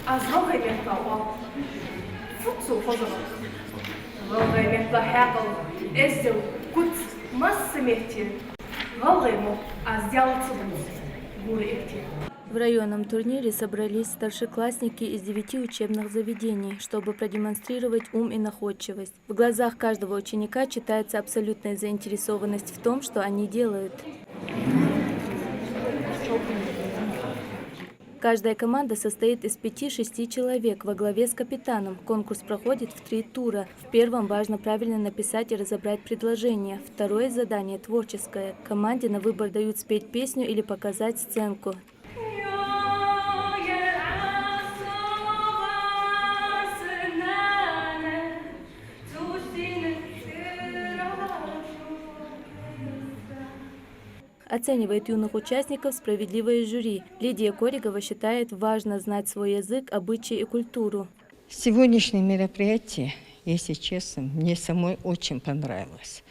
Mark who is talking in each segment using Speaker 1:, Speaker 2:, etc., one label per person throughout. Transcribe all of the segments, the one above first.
Speaker 1: Az vogajmekta o futsu hozunu. Vogajmekta haqal ezdil kut массамехти. Вогаймо аз дялцубус гурехти.
Speaker 2: В районном турнире собрались старшеклассники из 9 учебных заведений, чтобы продемонстрировать ум и находчивость. В глазах каждого ученика читается абсолютная заинтересованность в том, что они делают. Каждая команда состоит из 5-6 человек во главе с капитаном. Конкурс проходит в 3 тура. В первом важно правильно написать и разобрать предложение. Второе задание творческое. Команде на выбор дают спеть песню или показать сценку. Оценивает юных участников справедливое жюри. Лидия Коригова считает, важно знать свой язык, обычаи и культуру.
Speaker 3: Сегодняшнее мероприятие, если честно, мне самой очень понравилось.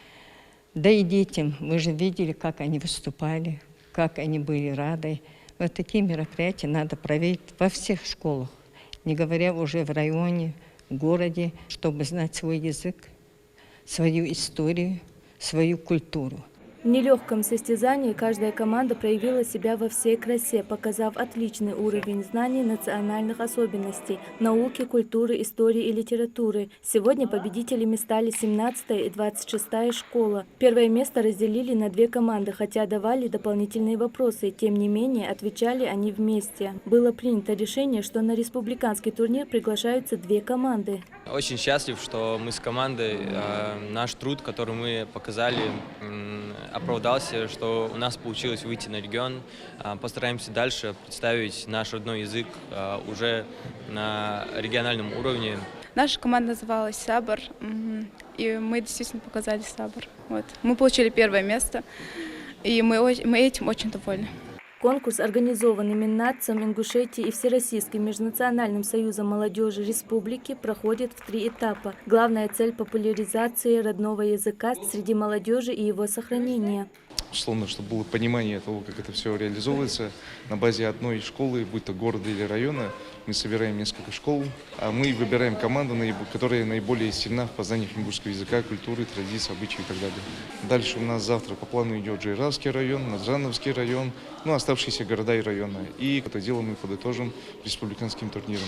Speaker 3: Да и детям, мы же видели, как они выступали, как они были рады. Вот такие мероприятия надо проводить во всех школах, не говоря уже в районе, в городе, чтобы знать свой язык, свою историю, свою культуру.
Speaker 2: В нелегком состязании каждая команда проявила себя во всей красе, показав отличный уровень знаний национальных особенностей, науки, культуры, истории и литературы. Сегодня победителями стали 17-я и 26-я школа. Первое место разделили на 2 команды, хотя давали дополнительные вопросы. Тем не менее, отвечали они вместе. Было принято решение, что на республиканский турнир приглашаются 2 команды.
Speaker 4: Очень счастлив, что мы с командой, наш труд, который мы показали, оправдался, что у нас получилось выйти на регион. Постараемся дальше представить наш родной язык уже на региональном уровне.
Speaker 5: Наша команда называлась «Сабр», и мы действительно показали «Сабр». Вот. Мы получили 1-е место, и мы этим очень довольны.
Speaker 2: Конкурс, организованный Миннацем Ингушетии и Всероссийским межнациональным союзом молодежи республики, проходит в 3 этапа. Главная цель – популяризации родного языка среди молодежи и его сохранения.
Speaker 6: Условно, чтобы было понимание того, как это все реализовывается. На базе одной школы, будь то города или района, мы собираем несколько школ, а мы выбираем команду, которая наиболее сильна в познаниях ингушского языка, культуры, традиций, обычаев и так далее. Дальше у нас завтра по плану идет Джейравский район, Наджановский район, оставшиеся города и районы. И это дело мы подытожим республиканским турниром.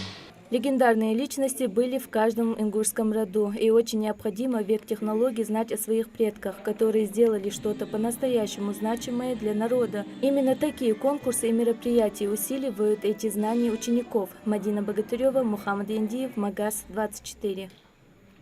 Speaker 2: Легендарные личности были в каждом ингушском роду, и очень необходимо в век технологий знать о своих предках, которые сделали что-то по-настоящему значимое для народа. Именно такие конкурсы и мероприятия усиливают эти знания учеников. Мадина Богатырева, Мухаммад Яндиев, Магаз 24.